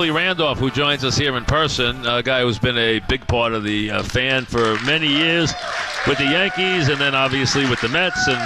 Willie Randolph, who joins us here in person, a guy who's been a big part of the fan for many years with the Yankees and then obviously with the Mets. And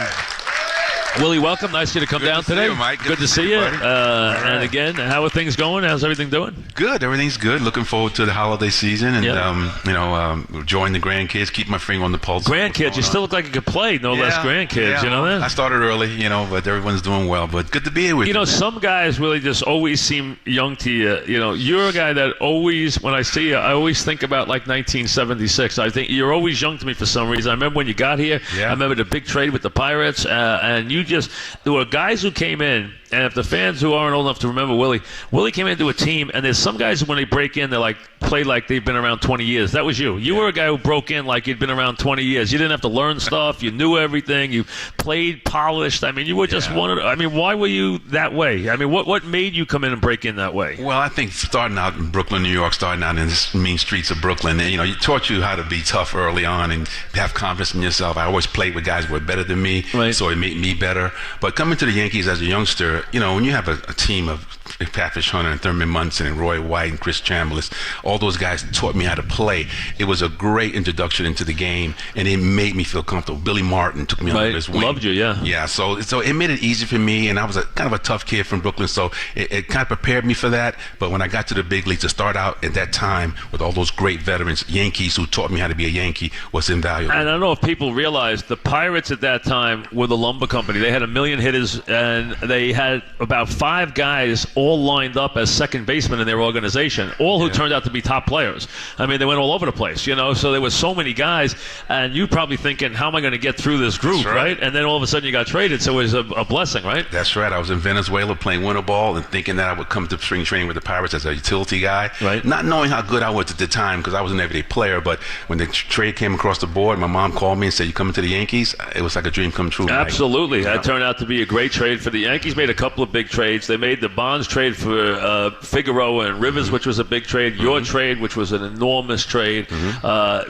Willie, welcome. Nice of you to come down today. You, Mike. Good to see you. Right. And again, how are things going? How's everything doing? Good. Everything's good. Looking forward to the holiday season and enjoying the grandkids. Keep my finger on the pulse. Grandkids, you still look like you could play. No less grandkids. Yeah. You know that? I started early, but everyone's doing well. But good to be here with you. Some guys really just always seem young to you. You're a guy that always, when I see you, I always think about like 1976. I think you're always young to me for some reason. I remember when you got here. Yeah. I remember the big trade with the Pirates, and there were guys who came in, and if the fans who aren't old enough to remember Willie came into a team, and there's some guys when they break in, they play like they've been around 20 years. That was you. You were a guy who broke in like you'd been around 20 years. You didn't have to learn stuff. You knew everything. You played polished. I mean, you were just why were you that way? I mean, what made you come in and break in that way? Well, I think starting out in Brooklyn, New York, starting out in the mean streets of Brooklyn, and, you taught you how to be tough early on and have confidence in yourself. I always played with guys who were better than me, so it made me better. But coming to the Yankees as a youngster, when you have a team of Pat Hunter and Thurman Munson and Roy White and Chris Chambliss, all those guys taught me how to play. It was a great introduction into the game, and it made me feel comfortable. Billy Martin took me under his wing. Loved you, yeah. Yeah, so it made it easy for me, and I was kind of a tough kid from Brooklyn, so it kind of prepared me for that. But when I got to the big leagues, to start out at that time with all those great veterans, Yankees who taught me how to be a Yankee, was invaluable. And I don't know if people realize the Pirates at that time were the lumber company. They had 1 million hitters, and they had about 5 guys all lined up as second basemen in their organization, all who turned out to be top players. I mean, they went all over the place, so there were so many guys, and you probably thinking, how am I going to get through this group, right? And then all of a sudden you got traded, so it was a blessing, right? That's right. I was in Venezuela playing winter ball and thinking that I would come to spring training with the Pirates as a utility guy, not knowing how good I was at the time because I was an everyday player. But when the trade came across the board, my mom called me and said, "You coming to the Yankees?" It was like a dream come true. Absolutely. That turned out to be a great trade for the Yankees. Made a couple of big trades. They made the Bonds trade for Figueroa and Rivers, which was a big trade. Your trade, which was an enormous trade,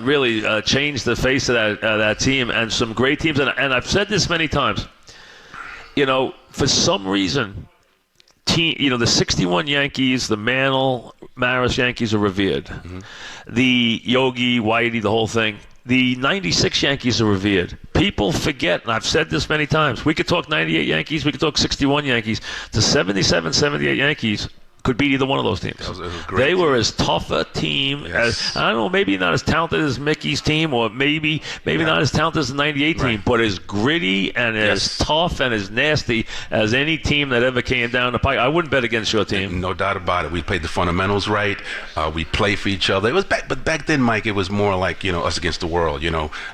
really changed the face of that team, and some great teams. And I've said this many times. For some reason, the 61 Yankees, the Mantle, Maris Yankees are revered. The Yogi, Whitey, the whole thing. The 96 Yankees are revered. People forget, and I've said this many times, we could talk 98 Yankees, we could talk 61 Yankees. The 77, 78 Yankees could beat either one of those teams. They were as tough a team as, I don't know, maybe not as talented as Mickey's team, or maybe not as talented as the 98 team, but as gritty and as tough and as nasty as any team that ever came down the pike. I wouldn't bet against your team. No doubt about it. We played the fundamentals right. We played for each other. But back then, Mike, it was more like, us against the world.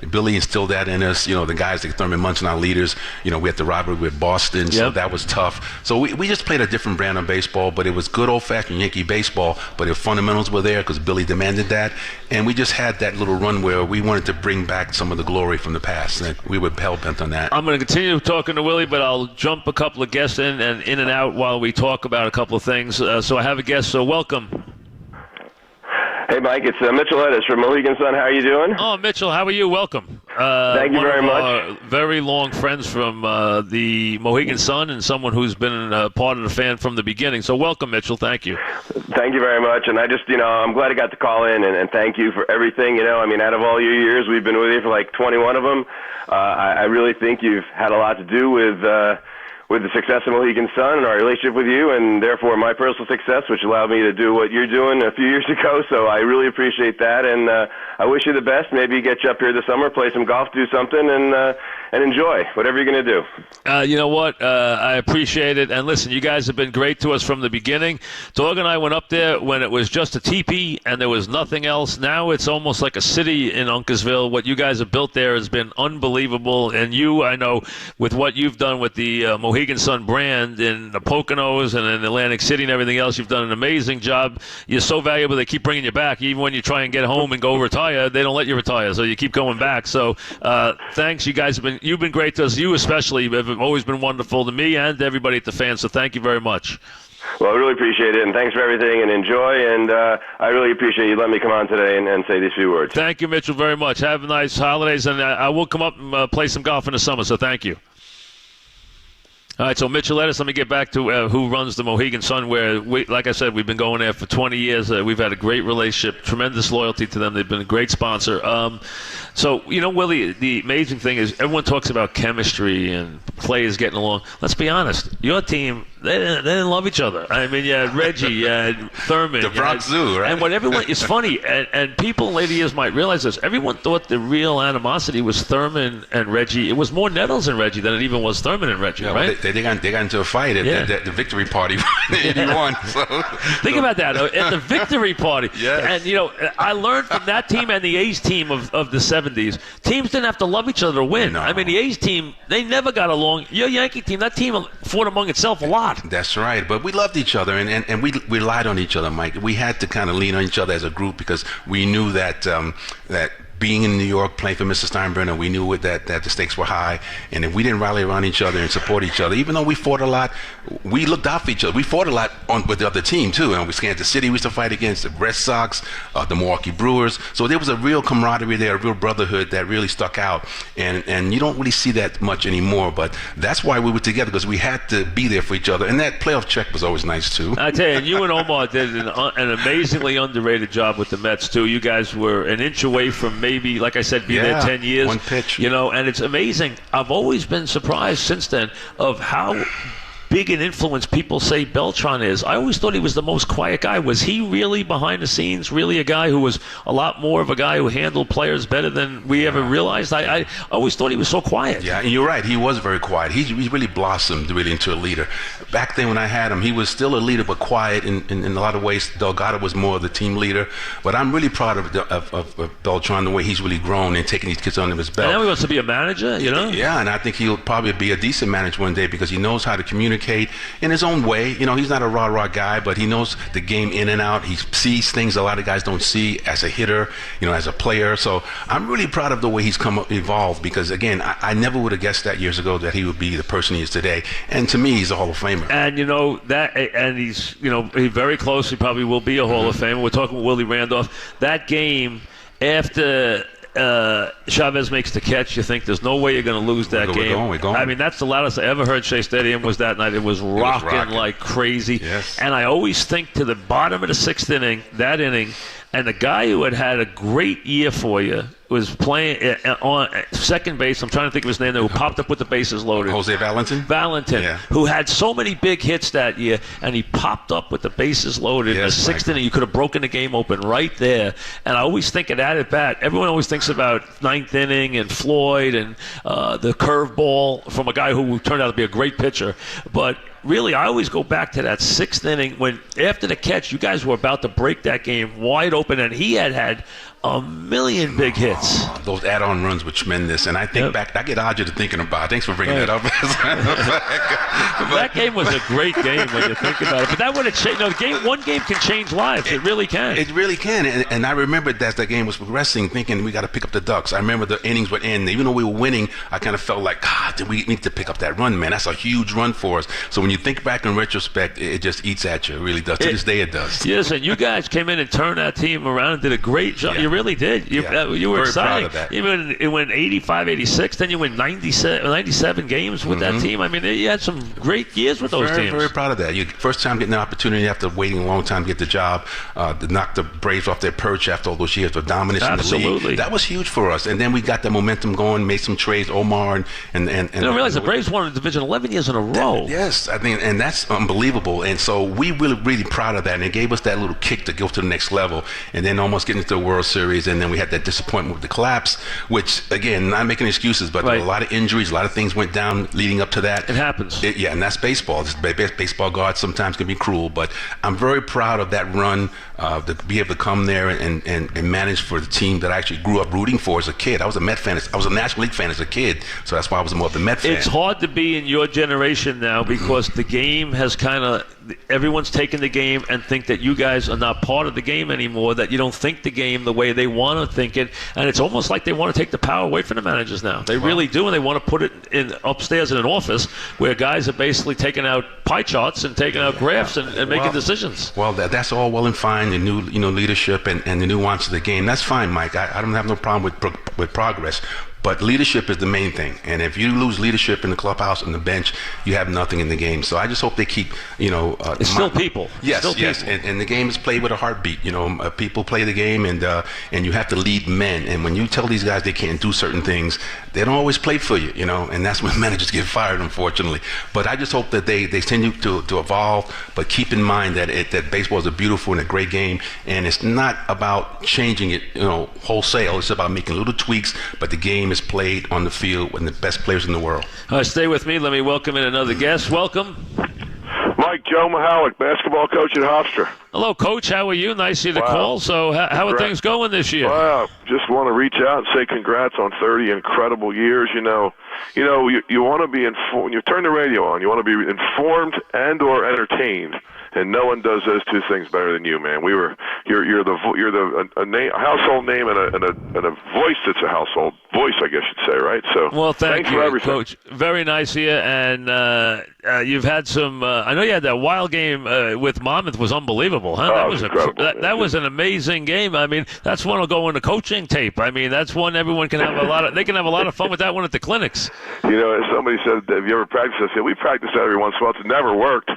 Billy instilled that in us. The guys like Thurman Munson, our leaders, we had the rivalry with Boston, so that was tough. So we just played a different brand of baseball, but it was good old-fashioned Yankee baseball, but the fundamentals were there because Billy demanded that, and we just had that little run where we wanted to bring back some of the glory from the past, and we were hell-bent on that. I'm going to continue talking to Willie, but I'll jump a couple of guests in and out while we talk about a couple of things. So I have a guest, so welcome. Hey, Mike, it's Mitchell Etess from Mohegan Sun. How are you doing? Oh, Mitchell, how are you? Welcome. Thank you very much. Very long friends from the Mohegan Sun and someone who's been part of the fan from the beginning. So welcome, Mitchell. Thank you. Thank you very much. And I just, I'm glad I got to call in and thank you for everything. Out of all your years, we've been with you for like 21 of them. I really think you've had a lot to do with the success of Mohegan Sun and our relationship with you, and therefore my personal success, which allowed me to do what you're doing a few years ago. So I really appreciate that, and I wish you the best. Maybe get you up here this summer, play some golf, do something, and enjoy whatever you're going to do. You know what? I appreciate it. And listen, you guys have been great to us from the beginning. Dog and I went up there when it was just a teepee and there was nothing else. Now it's almost like a city in Uncasville. What you guys have built there has been unbelievable. And you, I know, with what you've done with the Mohegan Sun brand in the Poconos and in Atlantic City and everything else, you've done an amazing job. You're so valuable, they keep bringing you back. Even when you try and get home and go retire, they don't let you retire. So you keep going back. So thanks. You guys you've been great to us. You especially have always been wonderful to me and to everybody at the fans. So thank you very much. Well, I really appreciate it, and thanks for everything, and enjoy, and I really appreciate you letting me come on today and say these few words. Thank you, Mitchell, very much. Have a nice holidays, and I will come up and play some golf in the summer, so thank you. All right, so Mitchell Etess, let me get back to who runs the Mohegan Sun, where, like I said, we've been going there for 20 years. We've had a great relationship, tremendous loyalty to them. They've been a great sponsor. So, Willie, the amazing thing is everyone talks about chemistry and players getting along. Let's be honest. Your team, they didn't love each other. I mean, you had Reggie, you had Thurman. The Bronx Zoo, right? And what everyone, it's funny, and people in later years might realize this. Everyone thought the real animosity was Thurman and Reggie. It was more Nettles and Reggie than it even was Thurman and Reggie, right? They got into a fight at the victory party in 81. So. Think about that, at the victory party. Yes. And, I learned from that team and the A's team of the 70s, teams didn't have to love each other to win. No. I mean, the A's team, they never got along. Your Yankee team, that team fought among itself a lot. That's right. But we loved each other, and we relied on each other, Mike. We had to kind of lean on each other as a group because we knew that that being in New York, playing for Mr. Steinbrenner, we knew that the stakes were high. And if we didn't rally around each other and support each other, even though we fought a lot, we looked out for each other. We fought a lot with the other team, too. And Kansas City, we used to fight against the Red Sox, the Milwaukee Brewers. So there was a real camaraderie there, a real brotherhood that really stuck out. And you don't really see that much anymore. But that's why we were together, because we had to be there for each other. And that playoff check was always nice, too. I tell you, and you and Omar did an amazingly underrated job with the Mets, too. You guys were an inch away from maybe, like I said, be there 10 years. One pitch. And it's amazing. I've always been surprised since then of how big an influence people say Beltran is. I always thought he was the most quiet guy. Was he really behind the scenes, really a guy who was a lot more of a guy who handled players better than we ever realized? I always thought he was so quiet. Yeah, and you're right. He was very quiet. He really blossomed really into a leader. Back then when I had him, he was still a leader but quiet in a lot of ways. Delgado was more of the team leader. But I'm really proud of Beltran, the way he's really grown and taking these kids under his belt. And now he wants to be a manager, Yeah, and I think he'll probably be a decent manager one day because he knows how to communicate in his own way. He's not a rah-rah guy, but he knows the game in and out. He sees things a lot of guys don't see as a hitter, as a player. So I'm really proud of the way he's evolved because, again, I never would have guessed that years ago that he would be the person he is today. And to me, he's a Hall of Famer. And, and he's, he very close. He probably will be a Hall of Famer. We're talking with Willie Randolph. That game after Chavez makes the catch, you think there's no way you're going to lose that game. We're going. I mean, that's the loudest I ever heard Shea Stadium was that night. It was rocking like crazy. Yes. And I always think to the bottom of the sixth inning, that inning, and the guy who had a great year for you was playing on second base. I'm trying to think of his name, who popped up with the bases loaded. Jose Valentin? Valentin, who had so many big hits that year, and he popped up with the bases loaded in the sixth inning. You could have broken the game open right there. And I always think at bat, everyone always thinks about ninth inning and Floyd and the curveball from a guy who turned out to be a great pitcher. But really, I always go back to that sixth inning when, after the catch, you guys were about to break that game wide open, and he had a million big hits. Those add-on runs were tremendous, and I think back. I get Audrey to thinking about. Thanks for bringing that up. That game was a great game when you think about it. But that would have changed. One game can change lives. It really can. It really can. And I remember as the game was progressing, thinking we got to pick up the Ducks. I remember the innings would end. Even though we were winning, I kind of felt like, God, we need to pick up that run, man. That's a huge run for us. So when you think back in retrospect, it just eats at you. It really does. To this day, it does. Yes, and you guys came in and turned that team around and did a great job. You really did. You were exciting. It went 85, 86. Then you win 97 games with that team. I mean, you had some great years with those teams. Very proud of that. First time getting the opportunity after waiting a long time to get the job, to knock the Braves off their perch after all those years of dominance in the league. That was huge for us. And then we got the momentum going, made some trades, Omar and you don't realize the Braves won the division 11 years in a row. Yes, I mean, and that's unbelievable. And so we were really proud of that. And it gave us that little kick to go to the next level. And then almost getting into the World Series. And then we had that disappointment with the collapse, which, again, not making excuses, but there were a lot of injuries, a lot of things went down leading up to that. It happens. And that's baseball. Baseball gods sometimes can be cruel, but I'm very proud of that run, to be able to come there and manage for the team that I actually grew up rooting for as a kid. I was a Met fan. I was a National League fan as a kid, so that's why I was more of the Met fan. It's hard to be in your generation now because the game has everyone's taken the game and think that you guys are not part of the game anymore, that you don't think the game the way they want to think it, and it's almost like they want to take the power away from the managers now. They really do, and they want to put it in upstairs in an office where guys are basically taking out pie charts and taking out graphs and making decisions. Well, that's all well and fine, the new leadership and the nuance of the game. That's fine, Mike. I don't have no problem with progress. But leadership is the main thing. And if you lose leadership in the clubhouse and the bench, you have nothing in the game. So I just hope they keep, it's still people. Yes, still yes. people. And the game is played with a heartbeat. People play the game, and you have to lead men. And when you tell these guys they can't do certain things, they don't always play for you, and that's when managers get fired, unfortunately. But I just hope that they continue to evolve, but keep in mind that baseball is a beautiful and a great game, and it's not about changing it, wholesale. It's about making little tweaks, but the game is played on the field with the best players in the world. All right, stay with me. Let me welcome in another guest. Welcome. Mike, Joe Mihalich, basketball coach at Hofstra. Hello, Coach. How are you? Nice of you to call. So how are things going this year? Well, just want to reach out and say congrats on 30 incredible years. You want to be informed. When you turn the radio on, you want to be informed and or entertained. And no one does those two things better than you, man. You're a household name and a voice that's a household voice, I guess you'd say, right? So, well, thanks for everything, Coach. Very nice of you. And you've had some. I know you had that wild game with Monmouth was unbelievable, huh? That was incredible. That was an amazing game. I mean, that's one will go into coaching tape. I mean, that's one everyone can have a lot of. They can have a lot of fun with that one at the clinics. As somebody said, have you ever practiced? I said, we practice that every once in a while. It never worked.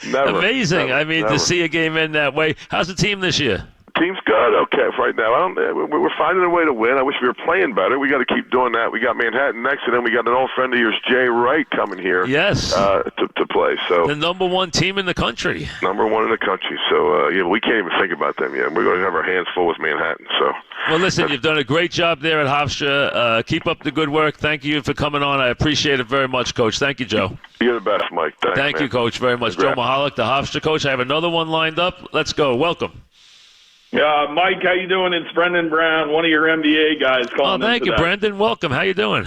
Never. Amazing. Never, I mean, never. To see a game in that way. How's the team this year? Team's good. Okay, for right now. We're finding a way to win. I wish we were playing better. We got to keep doing that. We got Manhattan next, and then we got an old friend of yours, Jay Wright, coming here. Yes. To play. So the number one team in the country. Number one in the country. So we can't even think about them yet. We're going to have our hands full with Manhattan. So. Well, listen, you've done a great job there at Hofstra. Keep up the good work. Thank you for coming on. I appreciate it very much, Coach. Thank you, Joe. You're the best, Mike. Thank you, Coach, very much. Congrats. Joe Mihalich, the Hofstra coach. I have another one lined up. Let's go. Welcome. Mike, how you doing? It's Brendan Brown, one of your NBA guys calling. Oh, thank you, Brendan. Welcome. How you doing?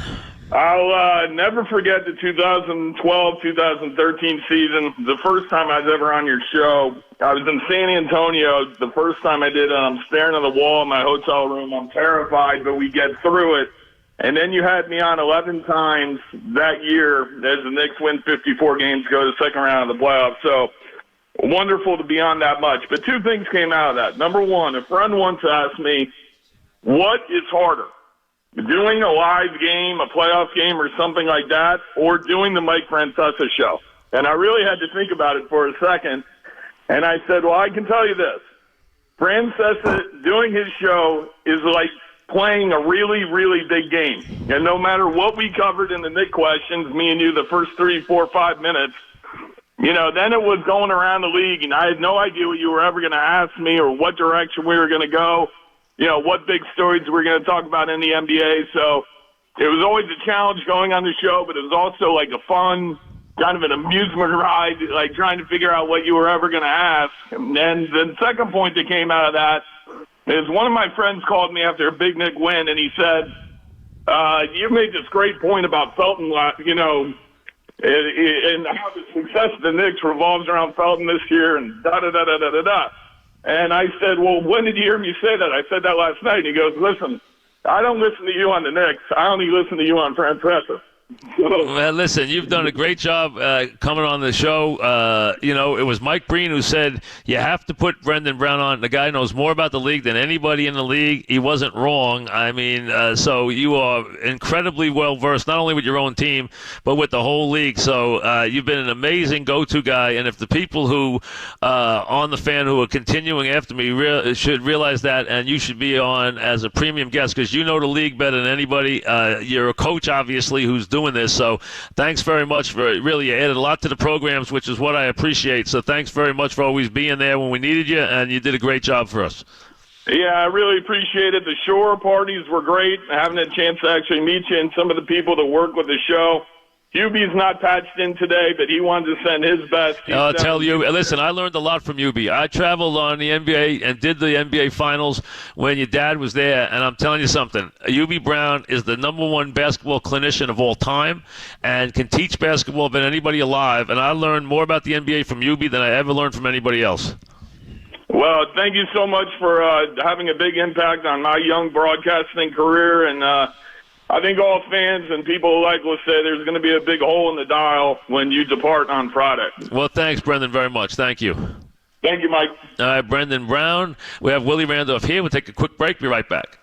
I'll never forget the 2012-2013 season. The first time I was ever on your show, I was in San Antonio. The first time I did it, I'm staring at the wall in my hotel room. I'm terrified, but we get through it. And then you had me on 11 times that year as the Knicks win 54 games, go to the second round of the playoffs. So wonderful to be on that much. But two things came out of that. Number one, a friend once asked me, what is harder, doing a live game, a playoff game or something like that, or doing the Mike Francesa show? And I really had to think about it for a second. And I said, well, I can tell you this. Francesa doing his show is like playing a really, really big game. And no matter what we covered in the Nick questions, me and you, the first 3, 4, 5 minutes, then it was going around the league, and I had no idea what you were ever going to ask me or what direction we were going to go, what big stories we were going to talk about in the NBA. So it was always a challenge going on the show, but it was also like a fun, kind of an amusement ride, like trying to figure out what you were ever going to ask. And then the second point that came out of that is one of my friends called me after a big Nick win, and he said, you made this great point about Felton, and how the success of the Knicks revolves around Felton this year and da-da-da-da-da-da-da. And I said, well, when did you hear me say that? I said that last night. And he goes, listen, I don't listen to you on the Knicks. I only listen to you on Francesa. Well, listen, you've done a great job coming on the show. It was Mike Breen who said you have to put Brendan Brown on. The guy knows more about the league than anybody in the league. He wasn't wrong. I mean, so you are incredibly well-versed, not only with your own team, but with the whole league. So you've been an amazing go-to guy. And if the people who on the fan who are continuing after me should realize that, and you should be on as a premium guest because you know the league better than anybody. You're a coach, obviously, who's doing this. So thanks very much for really, you added a lot to the programs, which is what I appreciate. So thanks very much for always being there when we needed you, and you did a great job for us. Yeah, I really appreciate it. The shore parties were great, having a chance to actually meet you and some of the people that work with the show. Hubie's not patched in today, but he wanted to send his best. I'll tell you, listen, I learned a lot from Hubie. I traveled on the NBA and did the NBA Finals when your dad was there, and I'm telling you something. Hubie Brown is the number one basketball clinician of all time and can teach basketball than anybody alive, and I learned more about the NBA from Hubie than I ever learned from anybody else. Well, thank you so much for having a big impact on my young broadcasting career, and I think all fans and people like will say there's going to be a big hole in the dial when you depart on Friday. Well, thanks, Brendan, very much. Thank you. Thank you, Mike. All right, Brendan Brown. We have Willie Randolph here. We'll take a quick break. Be right back.